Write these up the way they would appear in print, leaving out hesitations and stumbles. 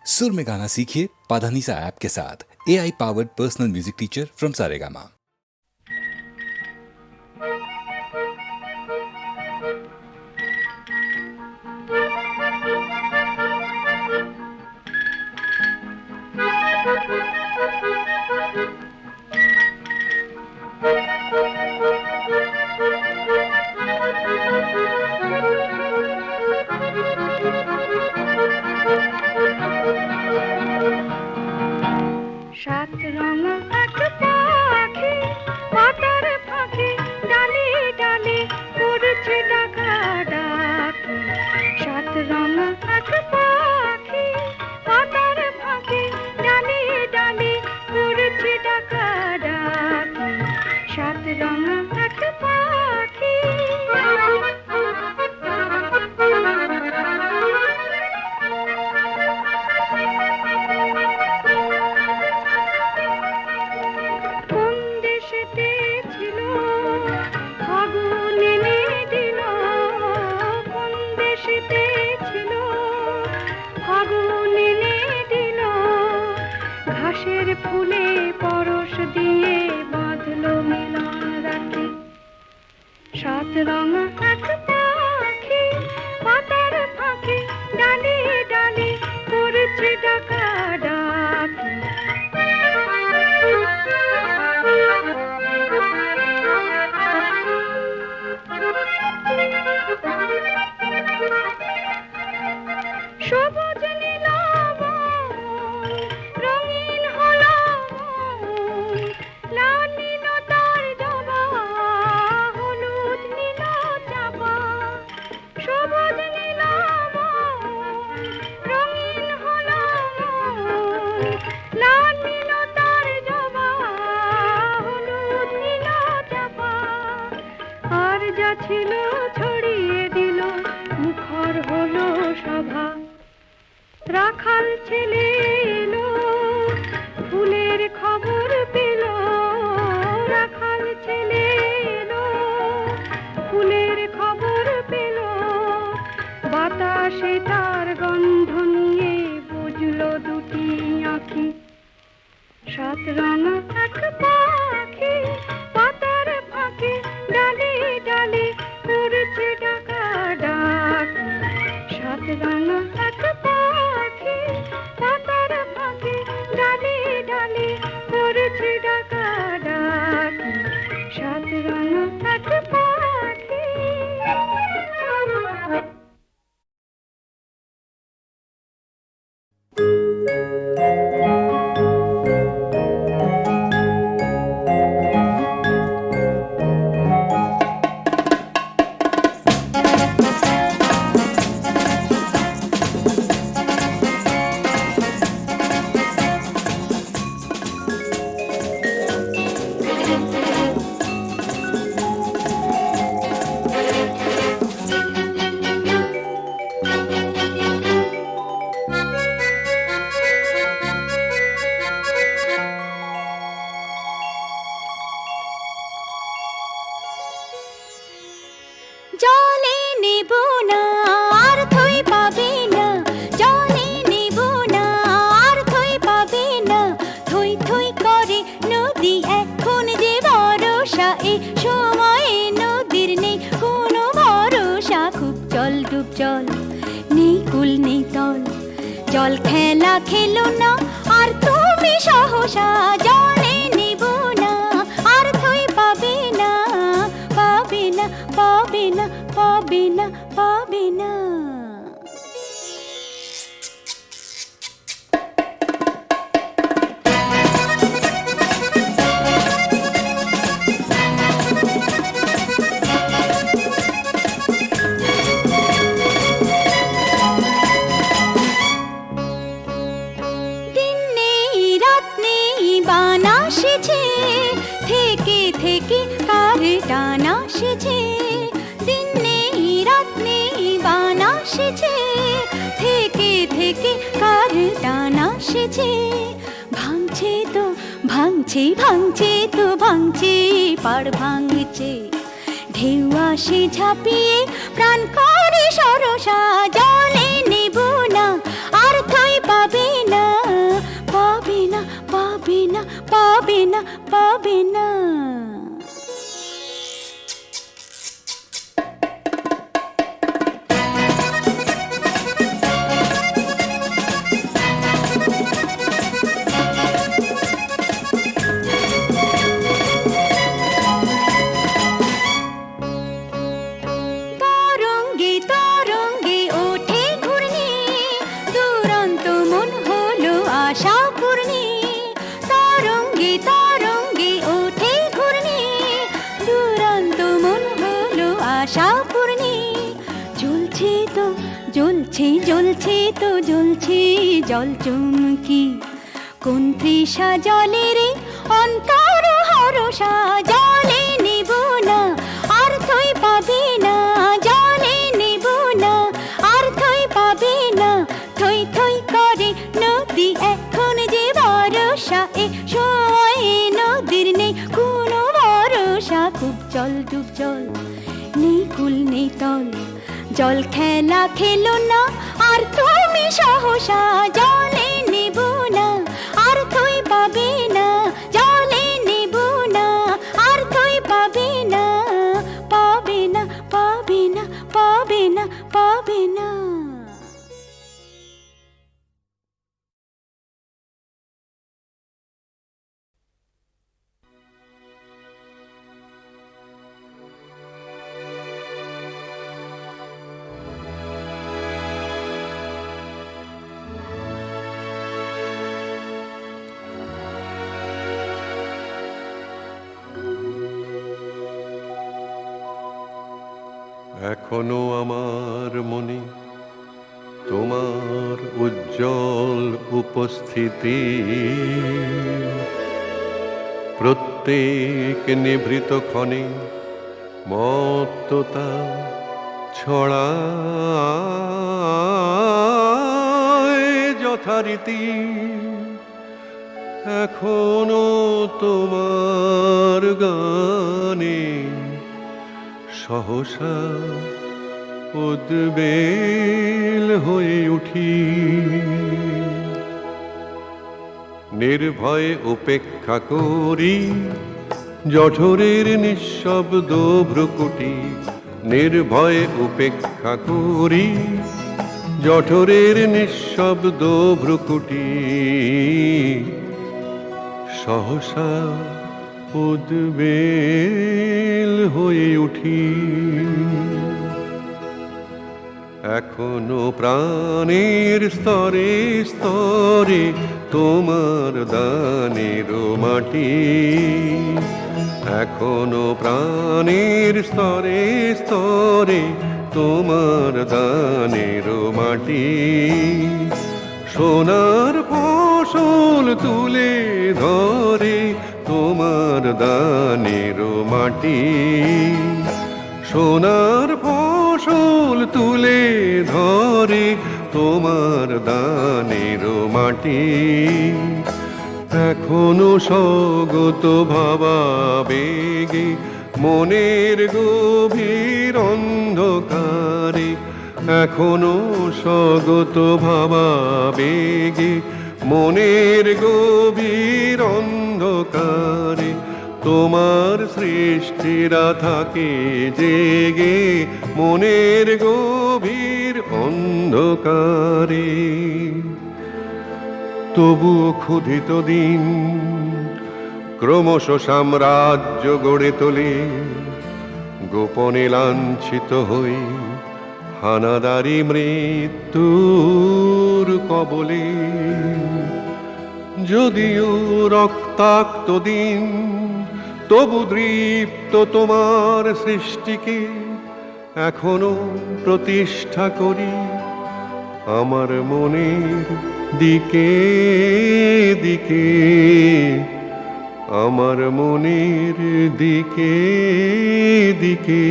सुर में गाना सीखिए पाधानीसा ऐप के साथ। AI powered personal music teacher from Saregama. সাত রঙা এক পাখি পাতার ফাঁকে ডালে ডালে করছে ডাকা ডাকি। সাত রঙা এক পাখি পাতার ফাঁকে ডালে ডালে করছে ডাকা ডাকি। সাত রঙা এক পাখি ফুলে পরশ দিয়ে বাঁধলো মিলন রাখি। সাত রঙা এক পাখি পাতার ফাঁকে ডালে ডালে করছে ডাকা ডাকি। সবুজ নীলাভ রঙিন হলো লাল নীল তার জবা হলুদ নীল চাপা। সবুজ নীলাভ রঙিন হলো লাল নীল তার জবা হলুদ নীল চাপা। আর যা ছিল ছড়িয়ে দিল মুখর হলো সভা। রাখাল ছেলে এলো ফুলের খবর পেল। রাখাল ছেলে এলো ফুলের খবর পেল। বাতাসে তার গন্ধ নিয়ে বুঝলো দুটি আঁখি। সাত রঙা এক পাখি পাতার ফাঁকে ডালে ডালে করছে ডাকা ডাকি। সাত রঙা এক পাখি পাতার ফাঁকে ডালে ডালে করছে ডাকা ডাকি। সাত রঙা এক পাখি। জলে নেব না আর থই পাবে না। জলে নেব না আর থই পাবে না। থই থই করে নদী এখন যে ভরসা। এ সময়ে নদীর নেই কোনো ভরসা। খুব চল ডুব চল নেই কুল নেই তল। জল খেলা খেলো না আর তুমি সহসা। জলে নেব না আর থই পাবে না। পাবে না পাবে না পাবে না পাবে না। দিন নেই রাত নেই বানা সেছে থেকে থেকে কার টানা সেছে। দিন নেই রাত নেই বানা সেছে থেকে থেকে কার টানা সেছে। ভাঙছে তো ভাঙছে ভাঙছে তো ভাঙছে পাড় ভাঙছে। ঢেউ আসে ঝাঁপিয়ে প্রাণ করে সরসা। জলে নেব না আর থই পাবে পাবে না। তরঙ্গে তরঙ্গে ওঠে ঘূর্ণি, দুরন্ত মন হলো আশা পূর্ণি। তরঙ্গে তরঙ্গে ওঠে ঘূর্ণি, দুরন্ত মন হলো আশা পূর্ণি। জ্বলছে তো জ্বলছে, জ্বলছে তো জ্বলছে জল চুমকি, কোন তৃষা জলের অন্তর হরষা। জলে নেব না আর থই পাবে না, জলে নেব না আর থই পাবে না। থই থই করে নদী এখন যে ভরসা, এ সময়ে নদীর নেই কোনো ভরসা। খুব জল ডুব জল, নেই কুল নেই তল, জল খেলা খেলো না আর তুমি সহসা। জলে নেব না আর থই পাবে না, জলে নেব না আর থই পাবে না। পাবে না পাবে না পাবে না পাবে না। এখনো আমার মনে তোমার উজ্জ্বল উপস্থিতি, প্রত্যেক নিভৃত ক্ষণে মত্ততা ছড়ায় যথারীতি। এখনো তোমার গানে সহসা উদ্বেল হয়ে উঠি, নির্ভয়ে উপেক্ষা করি জঠরের নিঃশব্দ ভ্রুকুটি। নির্ভয়ে উপেক্ষা করি জঠরের নিঃশব্দ ভ্রুকুটি, সহসা উদ্বেল হয়ে উঠি। এখনো প্রাণের স্তরে স্তরে তোমার দানের মাটি, এখনো প্রাণের স্তরে স্তরে তোমার দানের মাটি। সোনার ফসল তুলে ধরে তোমার দানের মাটি, সোনার ফসল তুলে ধরে তোমার দানের মাটি। এখনো স্বগত ভাবাবেগে মনের গভীর অন্ধকারে, এখনো স্বগত ভাবাবেগে মনের গভীর অন্ধকারে। তোমার সৃষ্টিরা থাকে জেগে মনের গভীর অন্ধকারে। তবুও ক্ষুধিত দিন ক্রমশ সাম্রাজ্য গড়ে তোলে, গোপনে লাঞ্ছিত হই হানাদারি মৃত্যুর কবলে। যদিও রক্তাক্ত দিন তবু দৃপ্ত তোমার সৃষ্টিকে এখনো প্রতিষ্ঠা করি আমার মনের দিকে দিকে, আমার মনের দিকে দিকে।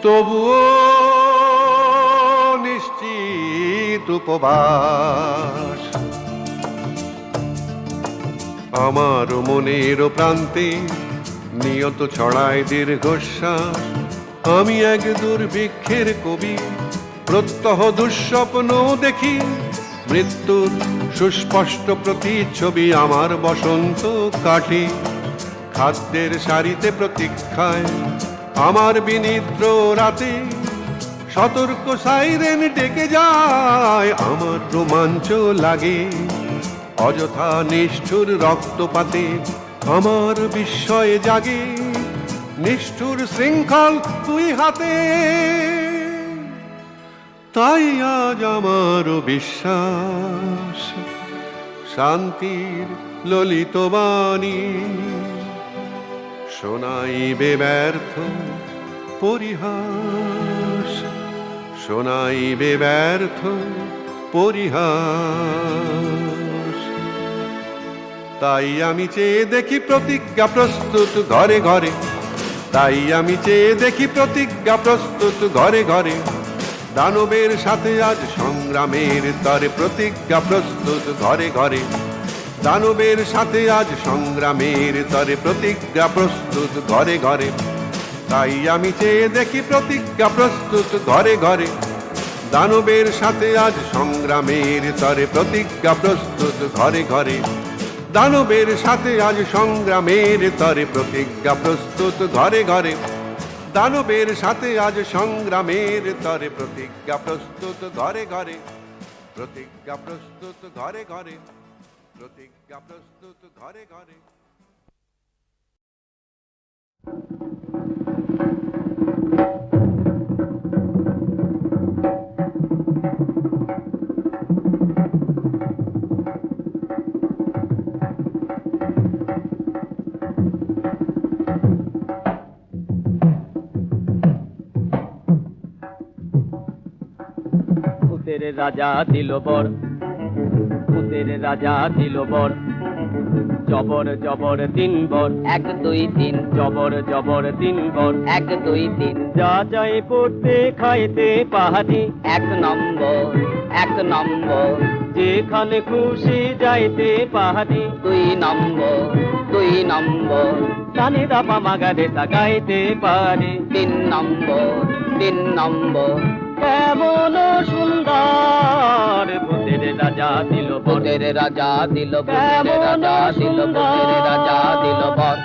তবুও নিশ্চিত উপবাস, আমার মনের প্রান্তে নিয়ত ছড়ায় দীর্ঘশ্বাস। আমি এক দুর্ভিক্ষের কবি, প্রত্যহ দুঃস্বপ্ন দেখি, মৃত্যুর সুস্পষ্ট প্রতিচ্ছবি আমার বসন্ত কাটে। খাদ্যের সারিতে প্রতীক্ষায় আমার বিনিদ্র রাতে, সতর্ক সাইরেন ডেকে যায়, আমার রোমাঞ্চ লাগে। অযথা নিষ্ঠুর রক্তপাতে আমার বিস্ময়ে জাগে, নিষ্ঠুর শৃঙ্খল তুই হাতে। তাই আজ আমার বিশ্বাস শান্তির ললিত বাণী শোনাইবে ব্যর্থ পরিহাস, শোনাইবে ব্যর্থ পরিহাস। তাই আমি চেয়ে দেখি প্রতিজ্ঞা প্রস্তুত ঘরে ঘরে, তাই আমি চেয়ে দেখি প্রতিজ্ঞা প্রস্তুত ঘরে ঘরে। দানবের সাথে আজ সংগ্রামের তরে প্রতিজ্ঞা প্রস্তুত ঘরে ঘরে, দানবের সাথে আজ সংগ্রামের তরে প্রতিজ্ঞা প্রস্তুত ঘরে ঘরে। তাই আমি চেয়ে দেখি প্রতিজ্ঞা প্রস্তুত ঘরে ঘরে, দানবের সাথে আজ সংগ্রামের তরে প্রতিজ্ঞা প্রস্তুত ঘরে ঘরে, দানবের সাথে আজ সংগ্রামের তরে প্রতিজ্ঞা প্রস্তুত ঘরে ঘরে, দানবের সাথে আজ সংগ্রামের তরে প্রতিজ্ঞা প্রস্তুত ঘরে ঘরে, প্রতিজ্ঞা প্রস্তুত ঘরে ঘরে, প্রতিজ্ঞা প্রস্তুত ঘরে ঘরে। ভূতের রাজা দিল বর, ভূতের রাজা দিল বর, জবর জবর তিন বর, 1 2 3 জবর জবর তিন বর, 1 2 3 যা চাই পড়তে খাইতে পাহাড়ি, 1 নম্বর 1 নম্বর, যেখানে খুশি যাইতে পাহাড়ি, 2 নম্বর 2 নম্বর, কানে দাপা মাগারে তাকাইতে পারি, 3 নম্বর 3 নম্বর, কেমন সুন্দর ভূতের রাজা দিল বর, ভূতের রাজা দিল, ভূতের রাজা দিল, ভূতের রাজা দিল বর।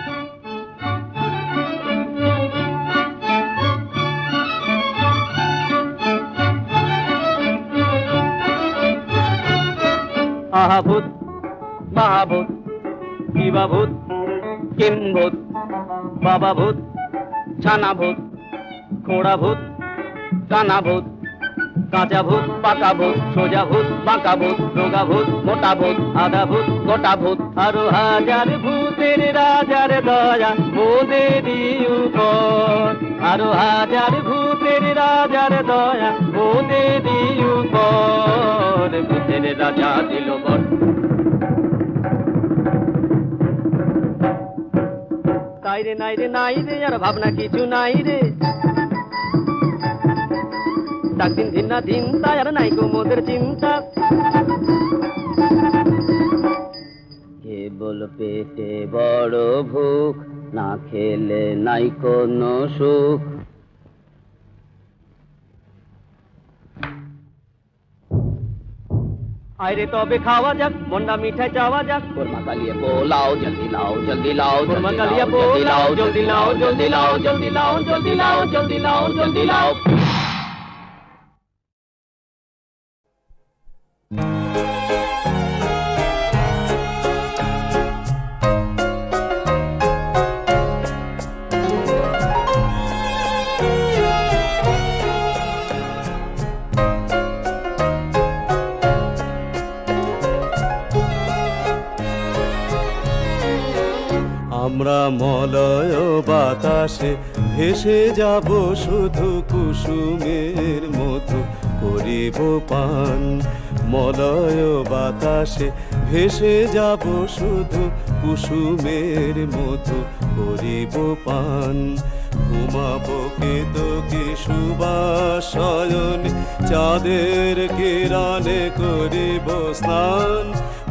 আহা ভূত মহাভূত, কিবা ভূত, কিম্ভূত বাবা ভূত, ছানা ভূত, খোড়া ভূত, কানা ভূত, কাঁচা ভূত, পাকা ভূত, সোজা ভূত, বাঁকা ভূত, রোগা ভূত, মোটা ভূত, আধা ভূত, গোটা ভূত, আরো হাজার ভূতের রাজার দয়া মোদেরই উপর, আরো হাজার ভূতের রাজার দয়া মোদেরই উপর, ভূতের রাজা দিল বর। তাই রে নাই রে নাই রে আর ভাবনা কিছু নাই রে, ডাক দিন দিন না দিন তাই আর নাই গো মোদের চিন্তা, কেবল পেটে বড় ভুখ, না খেলে নাই কোনো সুখ। আইরে তবে খাওয়া যাক, মন্ডা মিঠাই চাওয়া যাক, কোরমা কালিয়ে পোলাও জলদি লাও জলদি লাও, কোরমা কালিয়া পোলাও জলদি লাও জলদি লাও জলদি লাও জলদি লাও জলদি লাও জলদি লাও। আমরা মলয় বাতাসে ভেসে যাব শুধু কুসুমের মধু করিব পান, মলয় বাতাসে ভেসে যাব শুধু কুসুমের মধু করিব পান। ঘুমাবো কেতকী সুবাসয়ন, চাঁদের কিরণে করিব স্নান,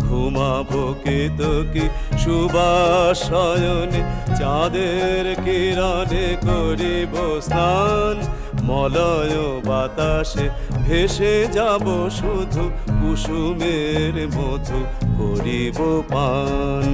ঘুমাবো কেতকী সুবাস শয়নে, চাঁদের কিরণে করিব স্নান, মলয় বাতাসে ভেসে যাব শুধু, কুসুমের মধু করিব পান।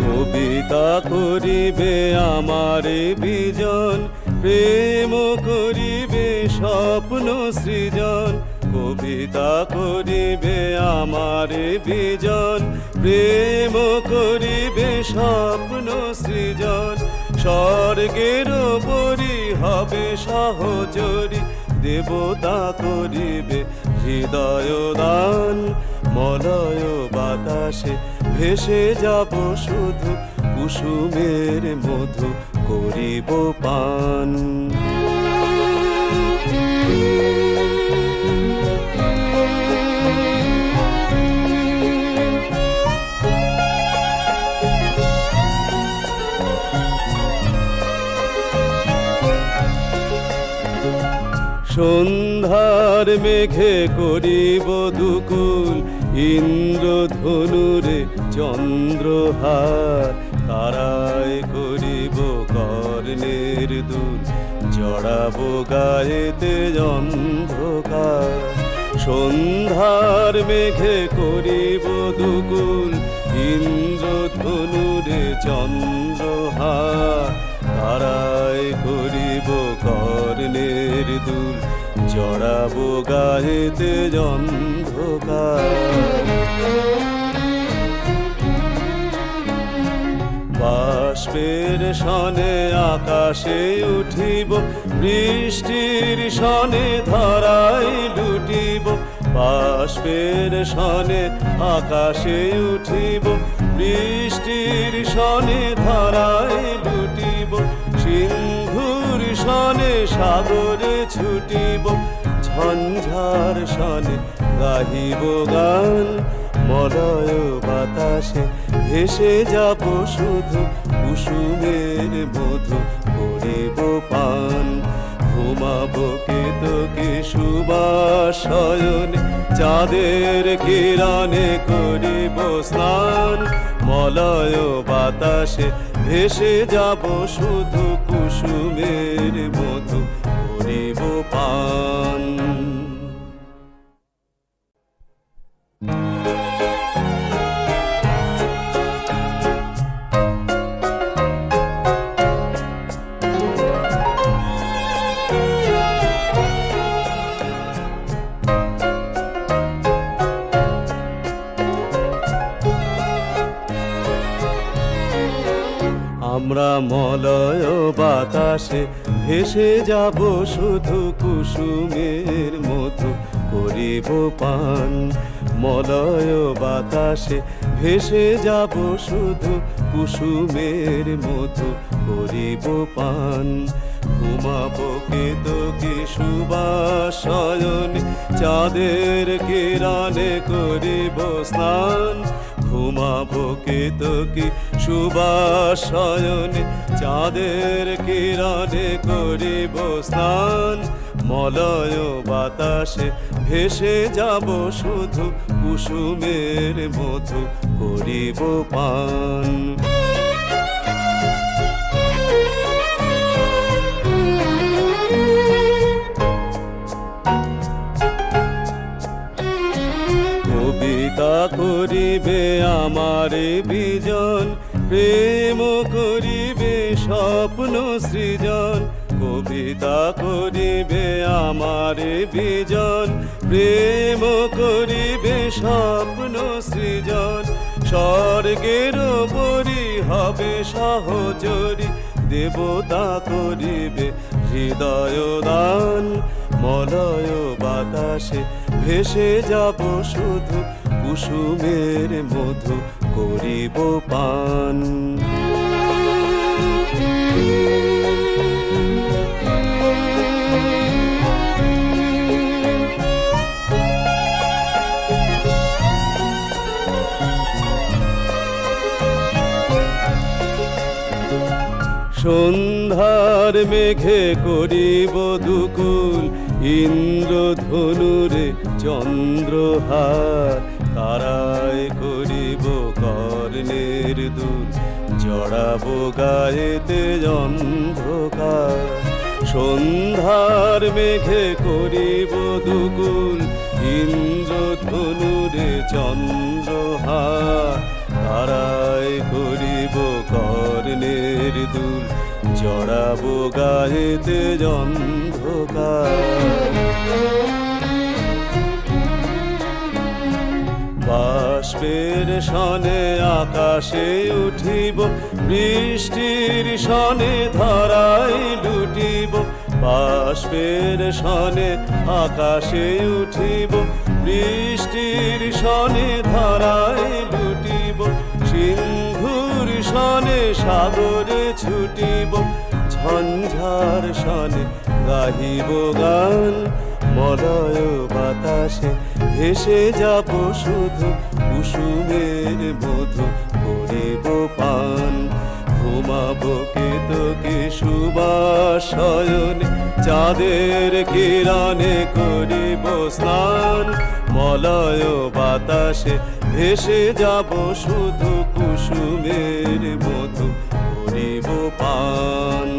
কবিতা করিবে আমারে বিজন, প্রেম করিবে স্বপ্ন সৃজন। কবিতা করিবে আমারে বিজন, প্রেম করিবে স্বপ্ন সৃজন। স্বর্গের পরি হবে সহচরী, দেবতা করিবে হৃদয় দান, মলয় বাতাসে ভেসে যাব শুধু, কুসুমের মধু করিব পান। সন্ধ্যার মেঘে করিব দুকুল, ইন্দ্রধনুরে চন্দ্রহার, তারায় করিব কর্ণের দুল, জড়াবো গায়েতে অন্ধকার। সন্ধ্যার মেঘে করিব দুকুল, ইন্দ্রধনুরে চন্দ্রহার, তারায় করিব কর্ণের দুল, জড়াবো গায়েতে অন্ধকার। বাষ্পের সনে আকাশে উঠিব, বৃষ্টির সনে ধরায় লুটিব। বাষ্পের সনে আকাশে উঠিব, বৃষ্টির সনে ধরায় লুটিব। সিন্ধুর সনে সাগরে ছুটিব, ঝঞ্ঝার সনে গাহিব গান, মলয় বাতাসে ভেসে যাব শুধু, কুসুমের মধু করিব পান। ঘুমাবো কেতকী সুবাস শয়নে, চাঁদের কিরণে করিব স্নান, মলয় বাতাসে ভেসে যাব শুধু, কুসুমের মধু করিব পান। আমরা মলয় বাতাসে ভেসে যাব শুধু, কুসুমের মধু করিব পান। মলয় বাতাসে ভেসে যাব শুধু, কুসুমের মধু করিব পান। ঘুমাবো কেতকী সুবাস শয়নে, চাঁদের কিরণে করিব স্নান। ঘুমাবো কেতকী সুবাস শয়নে, চাঁদের কিরণে করিব স্নান। মলয় বাতাসে ভেসে যাব শুধু, কুসুমের মধু করিব পান। কবিতা করিবে আমারে বিজন, প্রেম করিবে স্বপ্ন সৃজন। কবিতা করিবে আমারে বিজন, প্রেম করিবে স্বপ্ন সৃজন। স্বর্গের পরি হবে সহচরী, দেবতা করিবে হৃদয় দান। মলয় বাতাসে ভেসে যাব শুধু, কুসুমের মধু করিব পান। সন্ধ্যার মেঘে করিব দুকুল ইন্দ্রধনুরে চন্দ্রহার তারায় করিব কর্ণের দুল জড়াবো গায়েতে অন্ধকার সন্ধ্যার মেঘে করিব দুকুল ইন্দ্রধনুরে চন্দ্রহার তারায় করিব কর্ণের দুল জড়াবো গায়েতে অন্ধকার বাষ্পের সনে আকাশে উঠিব বৃষ্টির সনে ধরায় লুটিব বাষ্পের সনে আকাশে উঠিব বৃষ্টির সনে ধরায় লুটিব সিন্ধুর সনে সাগরে ছুটিব ঝঞ্ঝার সনে গাহিব গান মলয় বাতাসে ভেসে যাব শুধু কুসুমের মধু করিব পান ঘুমাবো কেতকে সুবাসয়নে চাঁদের কিরণে করিব স্নান মলয় বাতাসে ভেসে যাব শুধু কুসুমের মধু করিব পান